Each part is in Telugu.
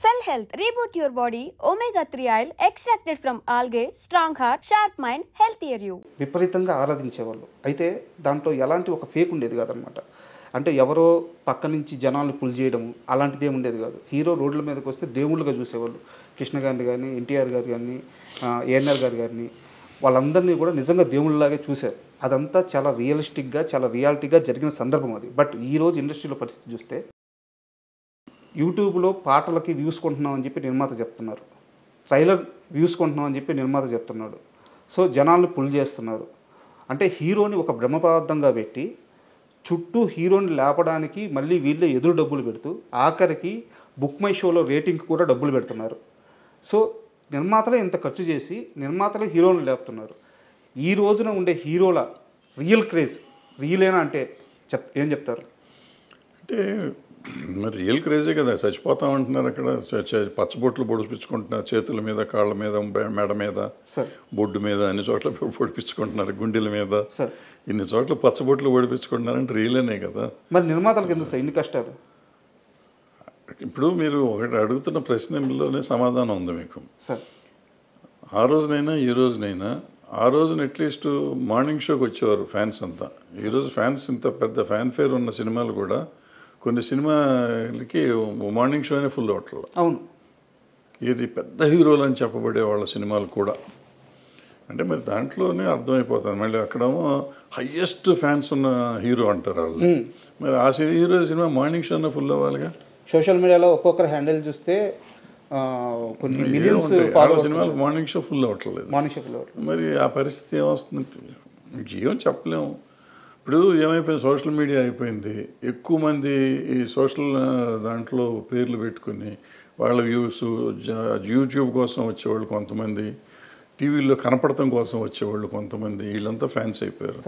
Cell Health, reboot your body, omega-3 oil extracted from algae, strong heart, sharp mind, healthier you. విపరీతంగా ఆరాధించేవాళ్ళు. అయితే దాంట్లో ఎలాంటి ఒక ఫేక్ ఉండేది కాదనమాట. అంటే ఎవరో పక్క నుంచి జనాలను పుల్ చేయడము అలాంటిది ఏమి ఉండేది కాదు. హీరో రోడ్ల మీదకి వస్తే దేవుళ్ళుగా చూసేవాళ్ళు. కృష్ణ గారిని కానీ, ఎన్టీఆర్ గారు కానీ, ఏఎన్ఆర్ గారు కానీ వాళ్ళందరినీ కూడా నిజంగా దేవుళ్ళలాగే చూశారు. అదంతా చాలా రియలిస్టిక్గా, చాలా రియాలిటీగా జరిగిన సందర్భం అది. బట్ ఈరోజు ఇండస్ట్రీలో పరిస్థితి చూస్తే యూట్యూబ్లో పాటలకి వ్యూస్ కొంటున్నామని చెప్పి నిర్మాత చెప్తున్నారు, ట్రైలర్ వ్యూస్ కొంటున్నామని చెప్పి నిర్మాత చెప్తున్నాడు. సో జనాల్ని పుల్ చేస్తున్నారు. అంటే హీరోని ఒక బ్రహ్మపదార్థంగా పెట్టి చుట్టూ హీరోని లేపడానికి మళ్ళీ వీళ్ళే ఎదురు డబ్బులు పెడుతూ ఆఖరికి బుక్ మై షోలో రేటింగ్కి కూడా డబ్బులు పెడుతున్నారు. సో నిర్మాతలే ఇంత ఖర్చు చేసి నిర్మాతలే హీరోని లేపుతున్నారు. ఈ రోజున ఉండే హీరోల రియల్ క్రేజ్ రియలేనా అంటే ఏం చెప్తారు? అంటే మరి రియల్ క్రేజే కదా, చచ్చిపోతామంటున్నారు అక్కడ. పచ్చబొట్లు పొడిపించుకుంటున్నారు చేతుల మీద, కాళ్ళ మీద, మెడ మీద, బొడ్డు మీద, అన్ని చోట్ల పొడిపించుకుంటున్నారు, గుండెల మీద, ఇన్ని చోట్ల పచ్చబొట్లు పొడిపించుకుంటున్నారంటే రియలేనే కదా. మరి నిర్మాతలకు ఎందుకు సార్ ఇన్ని కష్టాలు? ఇప్పుడు మీరు ఒకటి అడుగుతున్న ప్రశ్నలోనే సమాధానం ఉంది మీకు. ఆ రోజునైనా ఈ రోజునైనా, ఆ రోజున అట్లీస్ట్ మార్నింగ్ షోకి వచ్చేవారు ఫ్యాన్స్ అంతా. ఈరోజు ఫ్యాన్స్ ఇంత పెద్ద ఫ్యాన్ ఫేర్ ఉన్న సినిమాలు కూడా కొన్ని సినిమాలకి మార్నింగ్ షోనే ఫుల్ అవట్లేదు. అవును, ఇది పెద్ద హీరోలు అని చెప్పబడే వాళ్ళ సినిమాలు కూడా. అంటే మరి దాంట్లోనే అర్థమైపోతుంది. మళ్ళీ అక్కడేమో హయ్యెస్ట్ ఫ్యాన్స్ ఉన్న హీరో అంటారు వాళ్ళు. మరి ఆ హీరో సినిమా మార్నింగ్ షోనే ఫుల్ అవ్వాలిగా. సోషల్ మీడియాలో ఒక్కొక్కరు హ్యాండిల్ చూస్తే కొన్ని మిలియన్స్ సినిమాలు మార్నింగ్ షో ఫుల్ అవ్వట్లేదు. మరి ఆ పరిస్థితి ఏమొస్తుంది ఏం చెప్పలేము. ఇప్పుడు ఏమైపోయింది, సోషల్ మీడియా అయిపోయింది. ఎక్కువ మంది ఈ సోషల్ దాంట్లో పేర్లు పెట్టుకుని వాళ్ళ వ్యూస్, యూట్యూబ్ కోసం వచ్చేవాళ్ళు కొంతమంది, టీవీలో కనపడటం కోసం వచ్చేవాళ్ళు కొంతమంది, వీళ్ళంతా ఫ్యాన్స్ అయిపోయారు.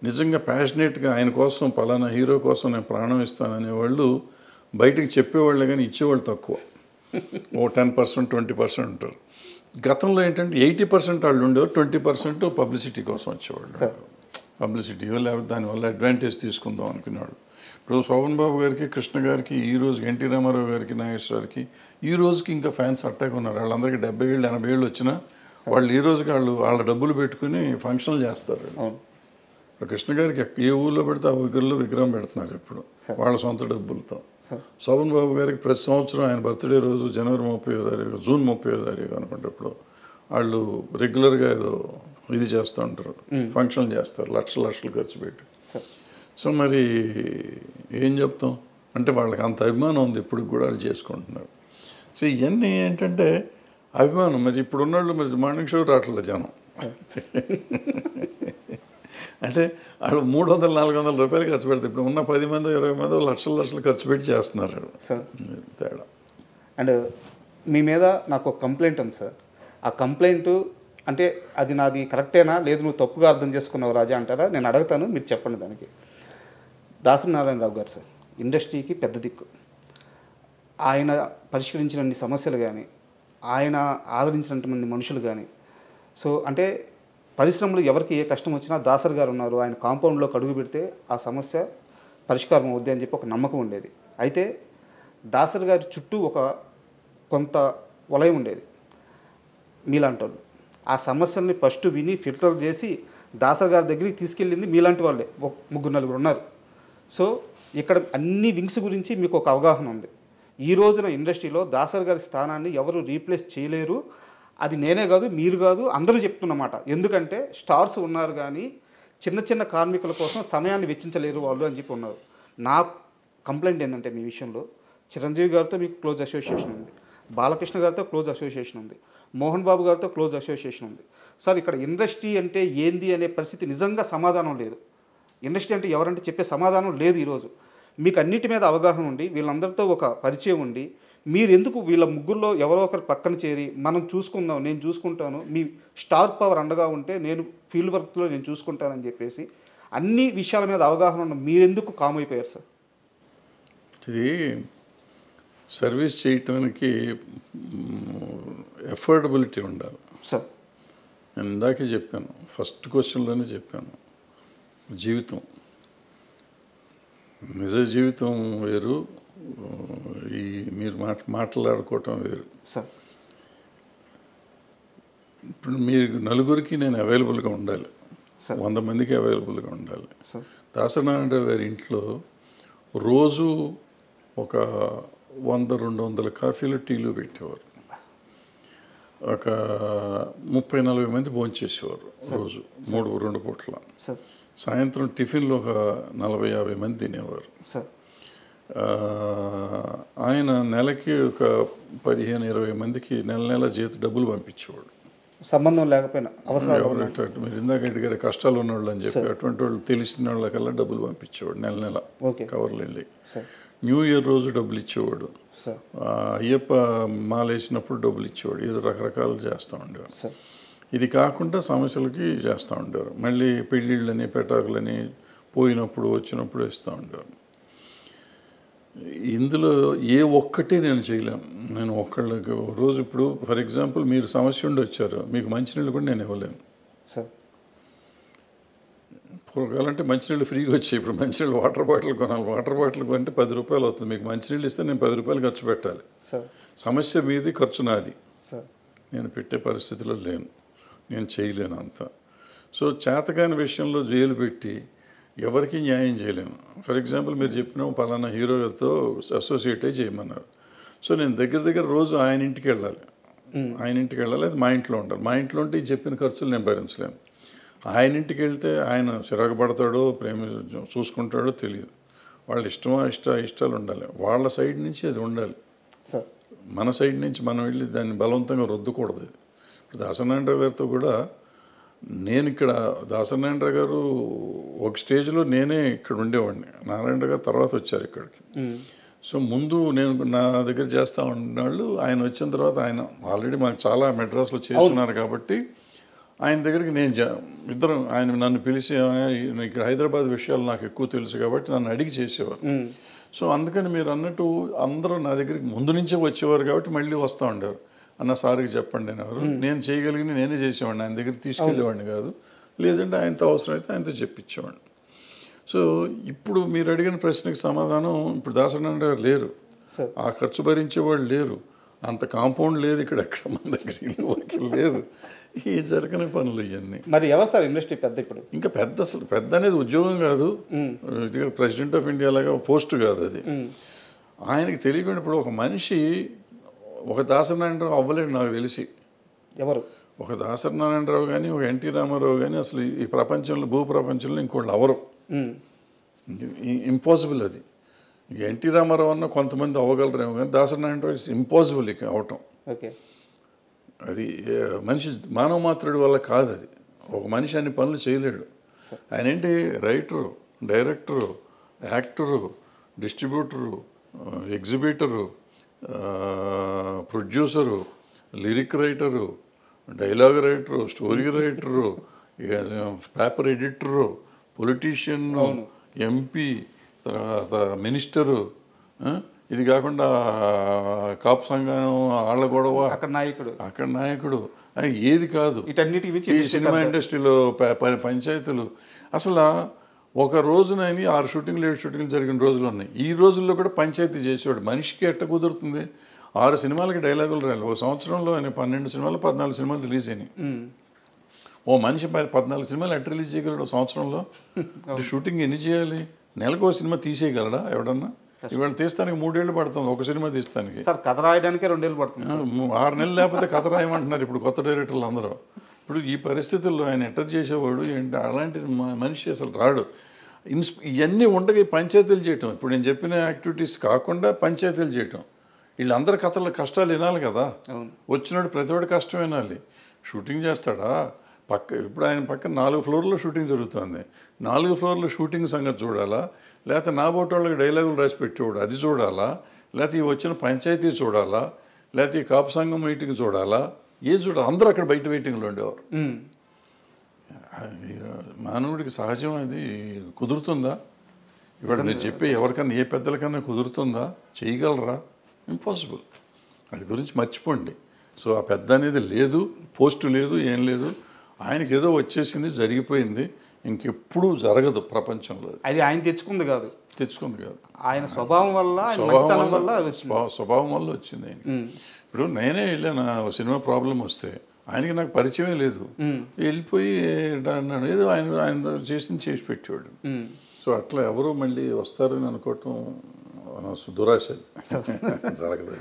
నిజంగా ప్యాషనేట్గా ఆయన కోసం, పలానా హీరో కోసం నేను ప్రాణం ఇస్తాననేవాళ్ళు బయటకు చెప్పేవాళ్ళే కానీ ఇచ్చేవాళ్ళు తక్కువ. 10%, 20% ఉంటారు. గతంలో ఏంటంటే 80% వాళ్ళు ఉండేవారు, 20% పబ్లిసిటీ కోసం వచ్చేవాళ్ళు. పబ్లిసిటీ లేకపోతే దానివల్ల అడ్వాంటేజ్ తీసుకుందాం అనుకునేవాడు. ఇప్పుడు శోభన్ బాబు గారికి, కృష్ణ గారికి, ఈ రోజుకి ఎన్టీ రామారావు గారికి, నాగేశ్వరకి ఈ రోజుకి ఇంకా ఫ్యాన్స్ అట్టాగా ఉన్నారు. వాళ్ళందరికీ 70 ఏళ్ళు 80 ఏళ్ళు వచ్చినా వాళ్ళు ఈ రోజుకి వాళ్ళ డబ్బులు పెట్టుకుని ఫంక్షన్లు చేస్తారు. కృష్ణ గారికి ఏ ఊళ్ళో పెడితే ఆ ఊరిలో విగ్రహం పెడుతున్నారు ఇప్పుడు వాళ్ళ సొంత డబ్బులతో. శోభన్ బాబు గారికి ప్రతి సంవత్సరం ఆయన బర్త్డే రోజు జనవరి 30వ తారీఖు, జూన్ 30వ తారీఖు అనుకుంటే ఇప్పుడు వాళ్ళు రెగ్యులర్గా ఏదో ఇది చేస్తూ ఉంటారు, ఫంక్షన్లు చేస్తారు, లక్షలు ఖర్చు పెట్టి. సో మరి ఏం చెప్తాం అంటే వాళ్ళకి అంత అభిమానం ఉంది, ఇప్పుడు కూడా వాళ్ళు చేసుకుంటున్నారు. సో ఇవన్నీ ఏంటంటే అభిమానం. మరి ఇప్పుడు ఉన్నవాళ్ళు మరి మార్నింగ్ షో రావట్లేదు జనం. అంటే వాళ్ళు 300-400 రూపాయలు ఖర్చు పెడతారు. ఇప్పుడు ఉన్న 10 మంది 20 మంది లక్షలు ఖర్చు పెట్టి చేస్తున్నారు సార్. తేడా. అండ్ మీ మీద నాకు ఒక కంప్లైంట్ ఉంది సార్. ఆ కంప్లైంట్ అంటే అది నాది కరెక్టేనా, లేదు నువ్వు తప్పుగా అర్థం చేసుకున్నావు రాజా అంటారా? నేను అడుగుతాను, మీరు చెప్పండి దానికి. దాసరి నారాయణరావు గారు సార్ ఇండస్ట్రీకి పెద్ద దిక్కు. ఆయన పరిష్కరించినన్ని సమస్యలు కానీ, ఆయన ఆదరించినటువంటి మనుషులు కానీ, సో అంటే పరిశ్రమలు ఎవరికి ఏ కష్టం వచ్చినా దాసరి గారు ఉన్నారు, ఆయన కాంపౌండ్లోకి అడుగు పెడితే ఆ సమస్య పరిష్కారం అవుద్ది అని చెప్పి ఒక నమ్మకం ఉండేది. అయితే దాసరి గారి చుట్టూ కొంత వలయం ఉండేది మీలాంటి వాళ్ళు. ఆ సమస్యల్ని ఫస్ట్ విని ఫిల్టర్ చేసి దాసరి గారి దగ్గరికి తీసుకెళ్ళింది మీలాంటి వాళ్ళే, 3-4 ఉన్నారు. సో ఇక్కడ అన్ని వింగ్స్ గురించి మీకు ఒక అవగాహన ఉంది. ఈ రోజున ఇండస్ట్రీలో దాసరి గారి స్థానాన్ని ఎవరు రీప్లేస్ చేయలేరు. అది నేనే కాదు, మీరు కాదు, అందరూ చెప్తున్నమాట. ఎందుకంటే స్టార్స్ ఉన్నారు కానీ చిన్న కార్మికుల కోసం సమయాన్ని వెచ్చించలేరు వాళ్ళు అని చెప్పి ఉన్నారు. నా కంప్లైంట్ ఏంటంటే మీ విషయంలో చిరంజీవి గారితో మీకు క్లోజ్ అసోసియేషన్ ఉంది, బాలకృష్ణ గారితో క్లోజ్ అసోసియేషన్ ఉంది, మోహన్ బాబు గారితో క్లోజ్ అసోసియేషన్ ఉంది. సార్ ఇక్కడ ఇండస్ట్రీ అంటే ఏంది అనే పరిస్థితి నిజంగా సమాధానం లేదు. ఇండస్ట్రీ అంటే ఎవరంటే చెప్పే సమాధానం లేదు. ఈరోజు మీకు అన్నిటి మీద అవగాహన ఉండి వీళ్ళందరితో ఒక పరిచయం ఉండి మీరు ఎందుకు వీళ్ళ ముగ్గురులో ఎవరో ఒకరు పక్కన చేరి మనం చూసుకుందాం, నేను చూసుకుంటాను, మీ స్టార్ పవర్ అండగా ఉంటే నేను ఫీల్డ్ వర్క్లో నేను చూసుకుంటానని చెప్పేసి అన్ని విషయాల మీద అవగాహన ఉన్న మీరెందుకు కామ్ అయిపోయారు సార్? ఇది సర్వీస్ చేయటానికి ఎఫోర్డబిలిటీ ఉండాలి సార్. నేను ఇందాకే చెప్పాను, ఫస్ట్ క్వశ్చన్లోనే చెప్పాను, జీవితం నిజ జీవితం వేరు, ఈ మీరు మాట్లాడుకోవటం వేరు. సార్ ఇప్పుడు మీరు నలుగురికి నేను అవైలబుల్గా ఉండాలి, 100 మందికి అవైలబుల్గా ఉండాలి. దాసనారాయణరావు గారి ఇంట్లో రోజు ఒక 100-200 కాఫీలు టీలు పెట్టేవారు. ఒక 30-40 మంది భోంచేసేవారు రోజు, 2 పూట్ల. సాయంత్రం టిఫిన్లో ఒక 40-50 మంది తినేవారు. ఆయన నెలకి ఒక 15-20 మందికి నెల జీతం డబ్బులు పంపించేవాడు, సంబంధం లేకపోయినా. మీరు ఇందాక అడిగారు కష్టాలు ఉన్నవాళ్ళు అని చెప్పి, అటువంటి వాళ్ళు తెలిసిన వాళ్ళకల్లా డబ్బులు పంపించేవాడు నెల కవర్లు వెళ్ళి. న్యూ ఇయర్ రోజు డబ్బులు ఇచ్చేవాడు, అయ్యప్ప మాలేసినప్పుడు డబ్బులు ఇచ్చేవాడు, ఏదో రకరకాలు చేస్తూ ఉండేవారు. ఇది కాకుండా సమస్యలకి చేస్తూ ఉండేవారు. మళ్ళీ పెళ్ళిళ్ళని పెటాకులని పోయినప్పుడు వచ్చినప్పుడు ఇస్తూ ఉండేవారు. ఇందులో ఏ ఒక్కటి నేను చేయలేను. నేను ఒక్కళ్ళకి రోజు ఇప్పుడు ఫర్ ఎగ్జాంపుల్ మీరు సమస్య ఉండి వచ్చారు, మీకు మంచినీళ్ళు కూడా నేను ఇవ్వలేను. పూర్వకాలంటే మంచినీళ్ళు ఫ్రీగా వచ్చాయి, ఇప్పుడు మంచినీళ్ళు వాటర్ బాటిల్ కొనాలి. వాటర్ బాటిల్ కొంటే 10 రూపాయలు అవుతుంది, మీకు మంచినీళ్ళు ఇస్తే నేను 10 రూపాయలు ఖర్చు పెట్టాలి. సమస్య మీది, ఖర్చు నాది. నేను పెట్టే పరిస్థితిలో లేను, నేను చేయలేను అంత. సో చేతకాని విషయంలో జైలు పెట్టి ఎవరికి న్యాయం చేయలేను. ఫర్ ఎగ్జాంపుల్ మీరు చెప్పిన పలానా హీరో గారితో అసోసియేట్ అయ్యి చేయమన్నారు. సో నేను దగ్గర రోజు ఆయన ఇంటికి వెళ్ళాలి, అది మా ఇంట్లో ఉండాలి. మా ఇంట్లో ఉంటే చెప్పిన ఖర్చులు నేను భరించలేను. ఆయన ఇంటికి వెళ్తే ఆయన చిరాకు పడతాడో ప్రేమ చూసుకుంటాడో తెలియదు. వాళ్ళ ఇష్టాలు ఉండాలి, వాళ్ళ సైడ్ నుంచి అది ఉండాలి. మన సైడ్ నుంచి మనం వెళ్ళి దాన్ని బలవంతంగా రుద్దకూడదు. ఇప్పుడు దాసనారాయణరావు గారితో కూడా నేను ఇక్కడ దాసనారాయణరావు గారు ఒక స్టేజ్లో నేనే ఇక్కడ ఉండేవాడిని, నారాయణరావు గారు తర్వాత వచ్చారు ఇక్కడికి. సో ముందు నేను నా దగ్గర చేస్తూ ఉన్నవాళ్ళు, ఆయన వచ్చిన తర్వాత ఆయన ఆల్రెడీ మాకు చాలా మెడ్రాస్లో చేస్తున్నారు కాబట్టి ఆయన దగ్గరికి నేను ఇద్దరం, ఆయన నన్ను పిలిచి ఇక్కడ హైదరాబాద్ విషయాలు నాకు ఎక్కువ తెలుసు కాబట్టి నన్ను అడిగి చేసేవారు. సో అందుకని మీరు అన్నట్టు అందరూ నా దగ్గరికి ముందు నుంచే వచ్చేవారు కాబట్టి మళ్ళీ వస్తూ ఉండేవారు. అన్న సార్కి చెప్పండి అనేవారు. నేను చేయగలిగిన నేనే చేసేవాడిని, ఆయన దగ్గరికి తీసుకెళ్ళేవాడిని కాదు. లేదంటే ఆయనతో అవసరం అయితే ఆయనతో చెప్పించేవాడిని. సో ఇప్పుడు మీరు అడిగిన ప్రశ్నకి సమాధానం, ఇప్పుడు దాసనారాయణ గారు లేరు, ఆ ఖర్చు భరించేవాళ్ళు లేరు, అంత కాంపౌండ్ లేదు ఇక్కడ, ఎక్కడ మన దగ్గర లేదు, ఈ జరగని పనులు ఇవన్నీ. మరి ఎవరు సార్ ఇండస్ట్రీ పెద్ద? ఇప్పుడు ఇంకా అసలు పెద్ద అనేది ఉద్యోగం కాదు, ఇది ప్రెసిడెంట్ ఆఫ్ ఇండియా లాగా పోస్ట్ కాదు అది. ఆయనకి తెలియకుండా ఇప్పుడు ఒక మనిషి ఒక దాసనారాయణరావు అవ్వలేడు నాకు తెలిసి. ఎవరు? ఒక దాసనారాయణరావు కానీ ఒక ఎన్టీ రామారావు కానీ అసలు ఈ ప్రపంచంలో భూప్రపంచంలో ఇంకోళ్ళు అవరు, ఇంపాసిబుల్ అది. ఎన్టీ రామారావు అన్న కొంతమంది అవ్వగలరేమో కానీ దాసనారాయణరావు ఇట్స్ ఇంపాసిబుల్ ఇక అవటం. అది మనిషి మానవ మాత్రుడి వల్ల కాదు, అది ఒక మనిషి అన్ని పనులు చేయలేడు. ఆయన ఏంటి writer, director, actor, distributor, exhibitor, producer, lyric writer, dialogue writer, story writer, paper editor, politician, MP, తర్వాత మినిస్టరు, ఇది కాకుండా కాపు సంఘం ఆళ్ళ గొడవ, అక్కడ నాయకుడు ఏది కాదు. ఈ సినిమా ఇండస్ట్రీలో పంచాయతీలు అసలు ఒక రోజున 6 షూటింగ్లు 7 షూటింగ్లు జరిగిన రోజులు ఉన్నాయి. ఈ రోజుల్లో కూడా పంచాయతీ చేసేవాడు. మనిషికి ఎట్ట కుదురుతుంది? 6 సినిమాలకి డైలాగులు రాయాలి. ఒక సంవత్సరంలో ఆయన 12 సినిమాలు 14 సినిమాలు రిలీజ్ అయినాయి. ఓ మనిషి 14 సినిమాలు ఎట్ట రిలీజ్ చేయగలడు సంవత్సరంలో? షూటింగ్ ఎన్ని చేయాలి? నెలకు ఒక సినిమా తీసేయగలడా ఎవడన్నా? ఇవాళ తీస్తానికి 3 ఏళ్ళు పడుతుంది ఒక సినిమా తీస్తానికి. సార్ కథ రాయడానికే 2 ఏళ్ళు పడుతుంది. 6 నెలలు లేకపోతే కథ రాయమంటున్నారు ఇప్పుడు కొత్త డైరెక్టర్లు అందరూ. ఇప్పుడు ఈ పరిస్థితుల్లో ఆయన ఎట్ట చేసేవాడు ఏంటి? అలాంటి మనిషి అసలు రాడు. ఇవన్నీ ఉండగా పంచాయతీలు చేయటం, ఇప్పుడు నేను చెప్పిన యాక్టివిటీస్ కాకుండా పంచాయతీలు చేయటం, వీళ్ళందరి కష్టాలు వినాలి కదా. వచ్చినాడు ప్రతివాడు కష్టం వినాలి. షూటింగ్ చేస్తాడా? ఇప్పుడు ఆయన పక్కన 4 ఫ్లోర్లో షూటింగ్ జరుగుతుంది. 4 ఫ్లోర్లో షూటింగ్ సంగతి చూడాలా, లేకపోతే నా బోటి వాళ్ళకి డైలాగులు రాసి పెట్టేవాడు అది చూడాలా, లేకపోతే ఈ వచ్చిన పంచాయతీ చూడాలా, లేకపోతే ఈ కాపు సంఘం మీటింగ్ చూడాలా, ఏది చూడాలి? అందరూ అక్కడ బయట వెయిటింగ్లో ఉండేవారు. మానవుడికి సహజం అది కుదురుతుందా? ఇవాళ మీరు చెప్పే ఎవరికన్నా ఏ పెద్దలకన్నా కుదురుతుందా? చేయగలరా? ఇంపాసిబుల్. అది గురించి మర్చిపోండి. సో ఆ పెద్ద అనేది లేదు, పోస్టు లేదు, ఏం లేదు. ఆయనకి ఏదో వచ్చేసింది, జరిగిపోయింది. ఇంకెప్పుడు జరగదు ప్రపంచంలో. అది ఆయన తెచ్చుకుంది కాదు, ఆయన స్వభావం వల్ల, ఆయన మంచితనం వల్ల అది వచ్చింది. స్వభావం వల్ల వచ్చింది ఆయన. ఇప్పుడు నేనే వెళ్ళాను సినిమా ప్రాబ్లం వస్తే, ఆయనకి నాకు పరిచయమే లేదు, వెళ్ళిపోయి అన్నాడు, ఏదో ఆయన చేసి పెట్టేవాడు. సో అట్లా ఎవరు మళ్ళీ వస్తారని అనుకోవటం దురాశ, జరగదు.